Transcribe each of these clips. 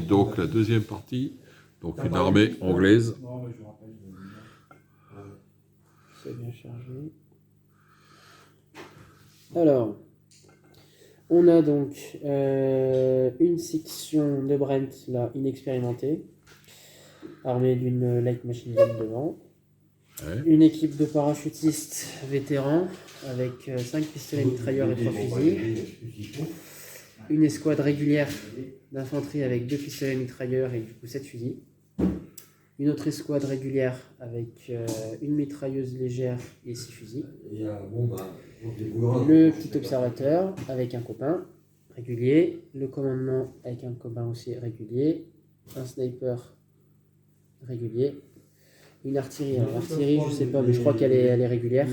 Donc la deuxième partie, donc une armée anglaise. C'est bien chargé. Alors, on a donc une section de Brent, là, inexpérimentée, armée d'une light machine gun devant. Ouais. Une équipe de parachutistes vétérans, avec 5 pistolets mitrailleurs et 3 fusils. Une escouade régulière d'infanterie avec 2 pistolets mitrailleurs et du coup 7 fusils. Une autre escouade régulière avec une mitrailleuse légère et 6 fusils. Le petit observateur avec un copain régulier. Le commandement avec un copain aussi régulier. Un sniper régulier. Une artillerie. Alors, l'artillerie, je sais pas, mais je crois qu'elle est régulière.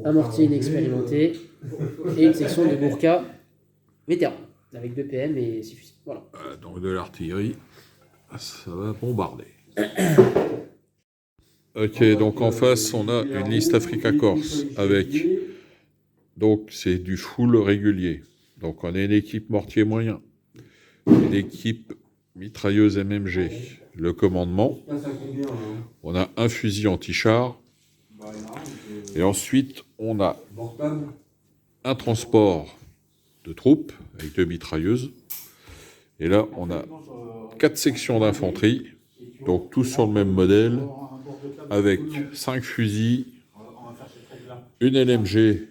Un mortier inexpérimenté. Et une section de Gourka vétéran avec 2 PM et 6 fusils. Voilà. Donc de l'artillerie, ça va bombarder. Ok, donc en face, on a une liste Africa Corps avec, donc c'est du full régulier. Donc on a une équipe mortier moyen, une équipe mitrailleuse MMG, le commandement, on a un fusil anti-char, et ensuite on a un transport de troupes avec 2 mitrailleuses, et là on a 4 sections d'infanterie, donc tous sur le même modèle, avec 5 fusils, une LMG,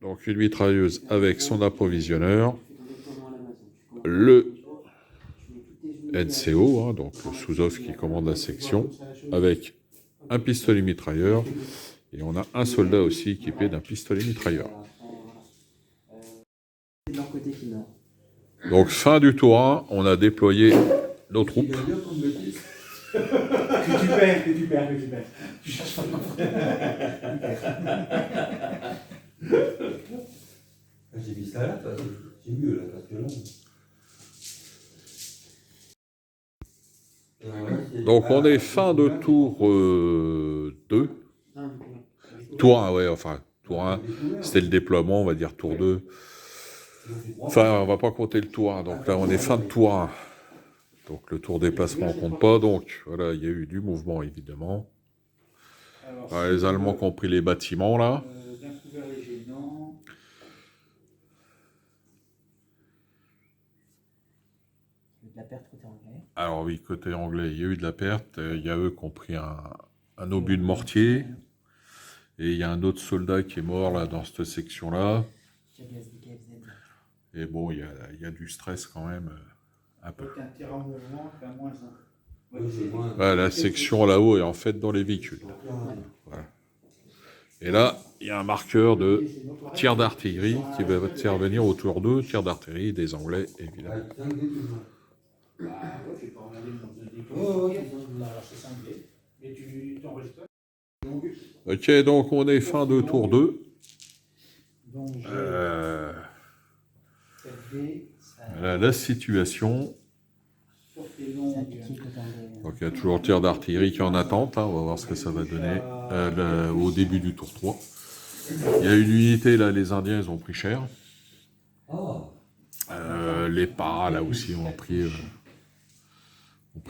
donc une mitrailleuse avec son approvisionneur, le NCO, donc le sous-off qui commande la section, avec un pistolet mitrailleur, et on a un soldat aussi équipé d'un pistolet mitrailleur. Donc fin du tour 1, on a déployé nos troupes. Que tu perds. Tu cherches pas. J'ai mis ça là, c'est mieux là, parce que là. Donc on est fin de tour 2. Tour 1, ouais, enfin, tour 1, c'était le déploiement, on va dire tour 2. Enfin, on va pas compter le tour 1, donc là on est fin de tour 1. Donc le tour déplacement, on compte pas, donc voilà, il y a eu du mouvement évidemment. Alors, les Allemands qui ont pris les bâtiments là. De la perte côté anglais. Alors oui, côté anglais, il y a eu de la perte. Il y a eux qui ont pris un obus de mortier. Et il y a un autre soldat qui est mort là dans cette section-là. Et bon, il y a du stress quand même, un peu. Voilà, la section là-haut est en fait dans les véhicules. Voilà. Et là, il y a un marqueur de tir d'artillerie qui va intervenir au tour 2, tir d'artillerie des Anglais, évidemment. Ok, donc on est fin de tour 2. Voilà la situation. Donc il y a toujours le tir d'artillerie qui est en attente, hein, on va voir ce que ça va donner au début du tour 3. Il y a une unité, là, les Indiens, ils ont pris cher. Les paras, là aussi, ont pris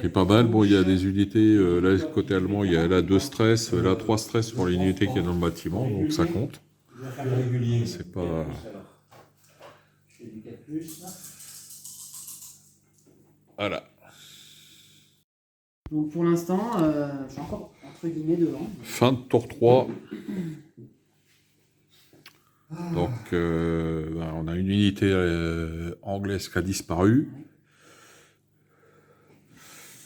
pas mal. Bon, il y a des unités, là, côté allemand, il y a là 2 stress, là 3 stress pour l'unité qui est dans le bâtiment, donc ça compte. C'est pas... Voilà. Donc pour l'instant, je suis encore entre guillemets devant. Fin de tour 3. Donc, on a une unité anglaise qui a disparu.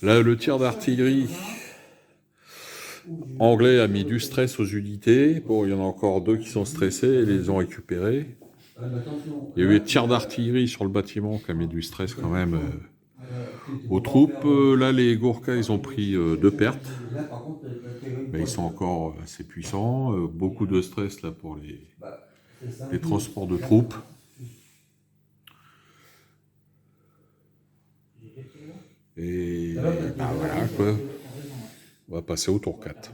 Là, le tir d'artillerie anglais a mis du stress aux unités. Bon, il y en a encore 2 qui sont stressés et les ont récupérés. Il y a eu le tir d'artillerie sur le bâtiment qui a mis du stress quand même aux troupes. Là, les Gourkas, ils ont pris 2 pertes. Mais ils sont encore assez puissants. Beaucoup de stress là pour les transports de troupes. Et bah, voilà quoi. On va passer au tour 4.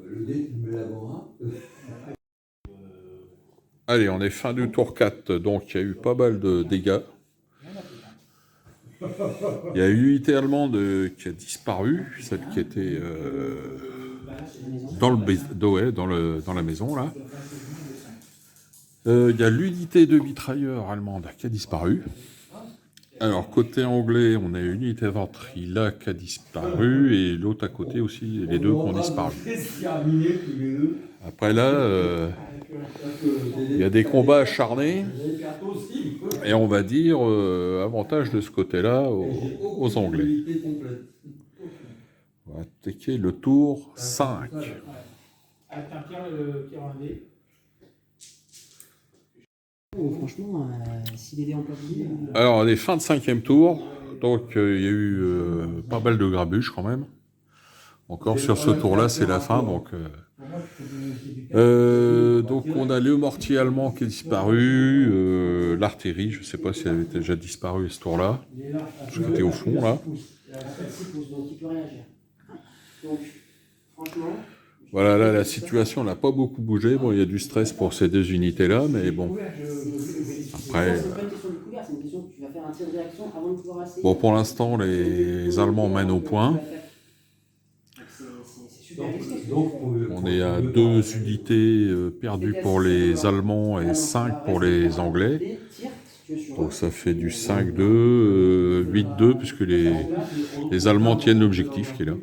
Le dé, tu me l'avoueras. Allez, on est fin du tour 4, donc il y a eu pas mal de dégâts. Il y a une unité allemande qui a disparu, celle qui était dans la maison là. Il y a l'unité de mitrailleur allemande qui a disparu. Alors, côté anglais, on a une unité d'infanterie là qui a disparu et l'autre à côté aussi, les deux qui ont disparu. Après là, il y a des combats acharnés et on va dire avantage de ce côté-là aux Anglais. On va attaquer le tour 5. Franchement, si les dés ont pas bougé. Alors, on est fin de 5e tour, donc il y a eu pas mal de grabuges quand même. Encore sur ce tour-là, c'est la fin, donc on a le mortier allemand qui est disparu, l'artillerie, je ne sais pas si elle avait déjà disparu ce tour-là, parce qu'elle était au fond là. Voilà, là la situation n'a pas beaucoup bougé. Bon, il y a du stress pour ces deux unités-là, mais bon. Après. Bon, pour l'instant, les Allemands mènent au point. On est à 2 unités perdues pour les Allemands et 5 pour les Anglais. Donc ça fait du 5-2, 8-2, puisque les Allemands tiennent l'objectif qui est là.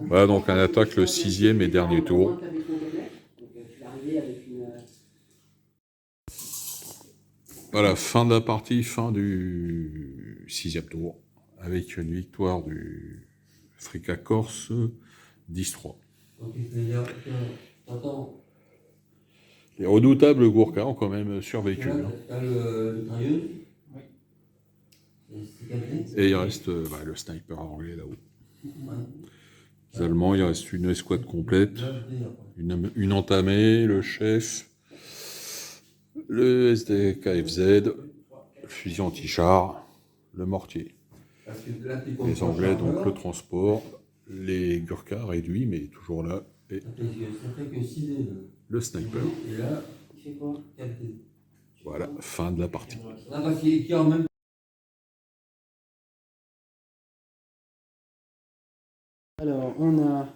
Voilà, donc on attaque le 6e et dernier tour. Voilà, fin de la partie, fin du 6e tour, avec une victoire du Afrika Korps 10-3. Les redoutables Gourkhas ont quand même survécu. T'as le mitrailleuse. Et il reste le sniper anglais là-haut. Les Allemands, il reste une escouade complète, une entamée, le chef, le SDKFZ, le fusil anti-char, le mortier. Les Anglais, donc le transport, les Gurkhas réduits, mais toujours là, et le sniper. Voilà, fin de la partie. Alors, on a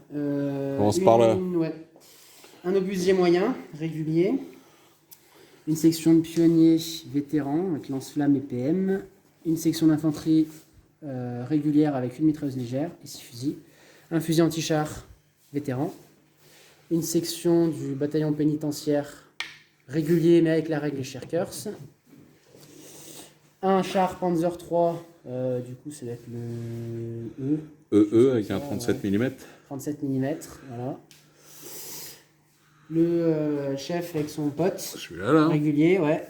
Commence par là. Un obusier moyen, régulier, une section de pionniers vétérans avec lance-flamme et PM, une section d'infanterie régulière avec une mitrailleuse légère et 6 fusils, un fusil anti-char vétéran, une section du bataillon pénitentiaire régulier mais avec la règle Scherkers, un char Panzer III, du coup ça doit être le E. Avec un 37 mm. 37 mm, voilà. Le chef avec son pote. Celui-là, là. Régulier, ouais.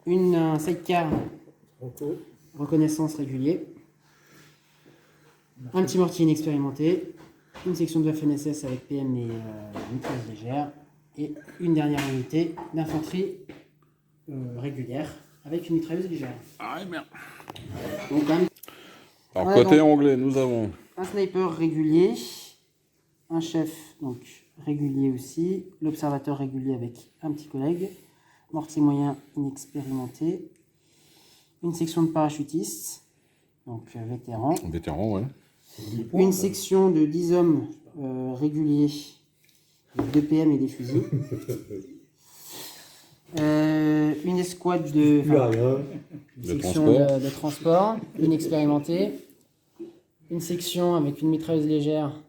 Un sidecar. Reconnaissance régulier. Un petit mortier inexpérimenté. Une section de Waffen-SS avec PM et mitrailleuse légère. Et une dernière unité d'infanterie régulière avec une mitrailleuse légère. Ah merde. Donc, alors, côté anglais, nous avons un sniper régulier, un chef donc régulier aussi, l'observateur régulier avec un petit collègue, mortier moyen inexpérimenté, une section de parachutistes, donc vétéran. Vétéran, ouais. Une section de 10 hommes réguliers, 2 PM et des fusils. Une escouade de transport inexpérimentée. Une section avec une mitrailleuse légère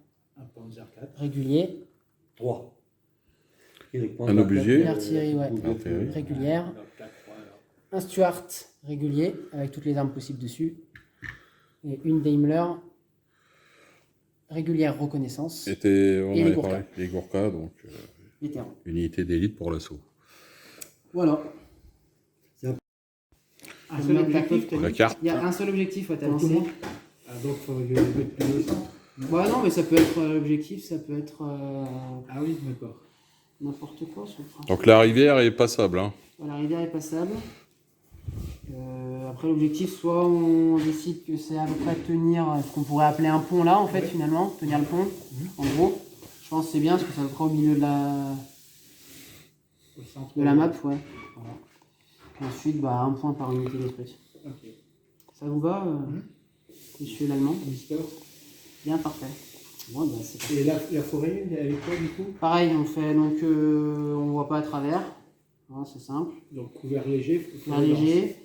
régulier. 3. Un obusier. Une artillerie, régulière. Un Stuart régulier avec toutes les armes possibles dessus. Et une Daimler régulière reconnaissance. Les Gourkhas, donc unité d'élite pour l'assaut. Voilà. La carte. Il y a un seul objectif à t'avancer. Donc il faut mettre plus de centre. Ouais, non, mais ça peut être l'objectif, ça peut être Ah oui, d'accord. n'importe quoi sur le principe. Donc la rivière est passable. Hein. La rivière est passable. Après l'objectif, soit on décide que c'est à peu près tenir ce qu'on pourrait appeler un pont là en fait finalement, tenir le pont, en gros. Je pense que c'est bien parce que ça va près au milieu de la map, ouais. Voilà. Et ensuite, bah, un point par unité détruite. Ok. Ça vous va, monsieur l'allemand? Mister. Bien, parfait. Bon, bah, c'est parti. Et la forêt, elle est quoi du coup? Pareil, on fait donc on voit pas à travers. Voilà, c'est simple. Donc couvert léger. Couvert léger.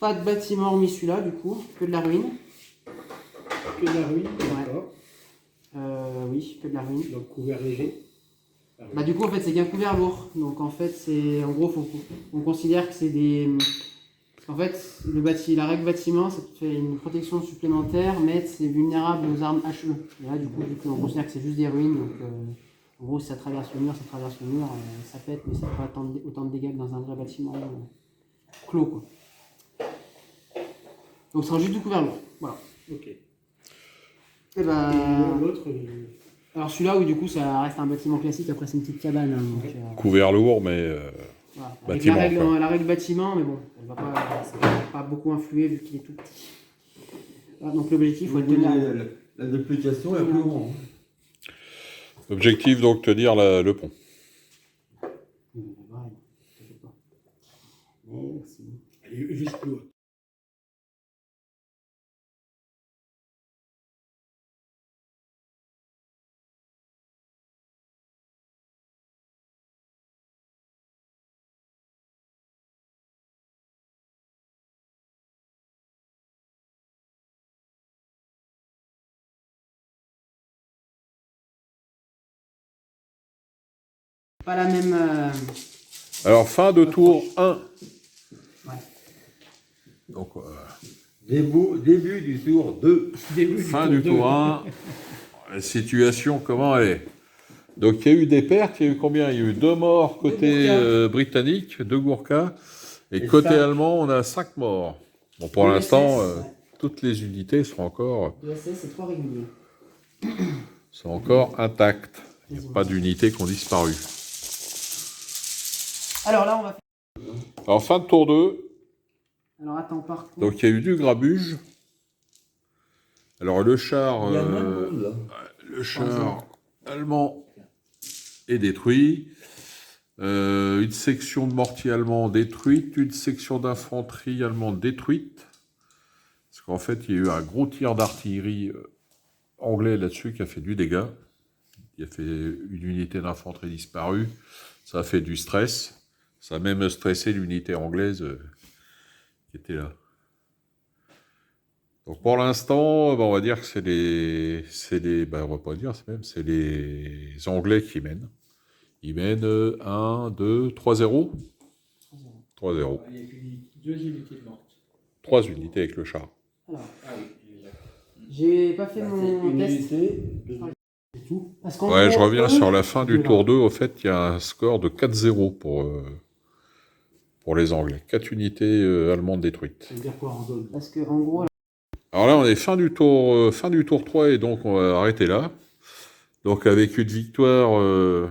Pas de bâtiment hormis celui-là, du coup, que de la ruine. Que de la ruine, d'accord. Oui, que de la ruine. Donc couvert léger. Bah, du coup, en fait, c'est qu'un couvert lourd. Donc, en fait, c'est en gros, on considère que c'est des. En fait, la règle bâtiment, ça te fait une protection supplémentaire, mais c'est vulnérable aux armes HE. Et là, du coup, on considère que c'est juste des ruines. Donc, en gros, si ça traverse le mur, ça pète, mais ça fait pas autant de dégâts que dans un vrai bâtiment clos, quoi. Donc, ce sera juste du couvert lourd. Voilà. Ok. Et bah. Et l'autre. Alors, celui-là, oui, du coup, ça reste un bâtiment classique. Après, c'est une petite cabane. Hein, donc, Couvert lourd, mais voilà. Avec bâtiment. la règle bâtiment, mais bon, ça va pas beaucoup influer vu qu'il est tout petit. Voilà, donc l'objectif, il faut le tenir. La duplication est plus grande. Objectif, donc, tenir le pont. Merci. Elle est juste plus haute. Pas la même. Alors, fin de tour 1. Ouais. Donc, Début du tour 2. fin du tour 1. La situation, comment elle est? Donc, il y a eu des pertes. Il y a eu combien? Il y a eu 2 morts côté britannique, 2 Gourkas. Et côté 5. allemand, on a 5 morts. Bon, pour Deux l'instant, SS, ouais. toutes les unités sont encore 2 SS et 3 réguliers. intactes. Il n'y a pas d'unités qui ont disparu. Alors là, on va faire. Alors, fin de tour 2. Alors attends, par contre. Donc, il y a eu du grabuge. Alors, le char, Il y a moins de monde là. le char allemand est détruit. Une section de mortier allemand détruite. Une section d'infanterie allemande détruite. Parce qu'en fait, il y a eu un gros tir d'artillerie anglais là-dessus qui a fait du dégât. Il a fait une unité d'infanterie disparue. Ça a fait du stress. Ça a même stressé l'unité anglaise qui était là. Donc pour l'instant, on va dire que c'est on va pas dire, c'est les Anglais qui mènent. Ils mènent 1, 2, 3-0. 3-0. Il y a que 2 unités mortes. 3 unités avec le char. Alors, Ah oui. j'ai pas fait mon Une test. unité. C'est tout. Parce qu'en Ouais, gros, je reviens eux, sur la fin du tour 2. Au fait, il y a un score de 4-0 pour les Anglais. 4 unités allemandes détruites. Ça veut dire quoi en zone? Parce que en gros, Alors là, on est fin du tour 3 et donc on va arrêter là. Donc avec une victoire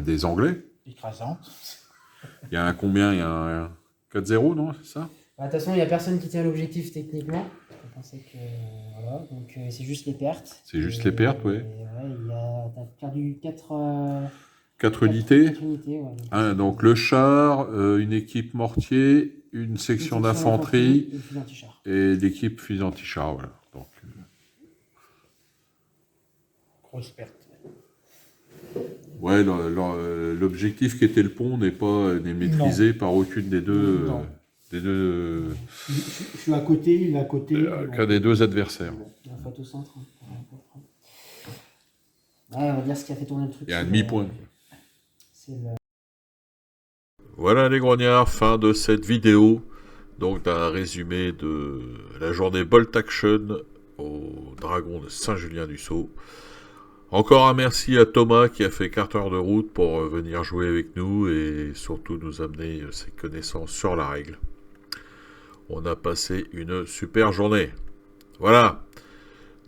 des Anglais. Écrasante. Il y a un combien? Il y a un 4-0, non? C'est ça? de toute façon, il n'y a personne qui tient l'objectif techniquement. Je pensais que. Voilà, donc c'est juste les pertes. C'est juste les pertes, ouais. T'as perdu 4 unités. unités, ouais. Hein, donc le char, une équipe mortier, une section d'infanterie et fusil anti-char. et l'équipe fusil anti-char. Voilà. Donc, Grosse perte. ouais, l'objectif qui était le pont n'est maîtrisé par aucune des deux. Non. Je suis à côté, il est à côté. qu'un des deux adversaires. La faute au centre. Ouais, on va dire ce qui a fait tourner le truc. Il y a un demi-point. C'est le. Voilà les grognards, fin de cette vidéo. Donc d'un résumé de la journée Bolt Action au Dragon de Saint-Julien-du-Sault. Encore un merci à Thomas qui a fait 4 heures de route pour venir jouer avec nous et surtout nous amener ses connaissances sur la règle. On a passé une super journée. Voilà.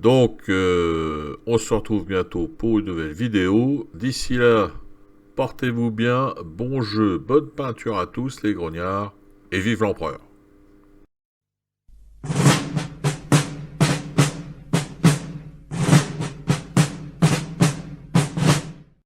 Donc, on se retrouve bientôt pour une nouvelle vidéo. D'ici là, portez-vous bien, bon jeu, bonne peinture à tous les grognards et vive l'empereur.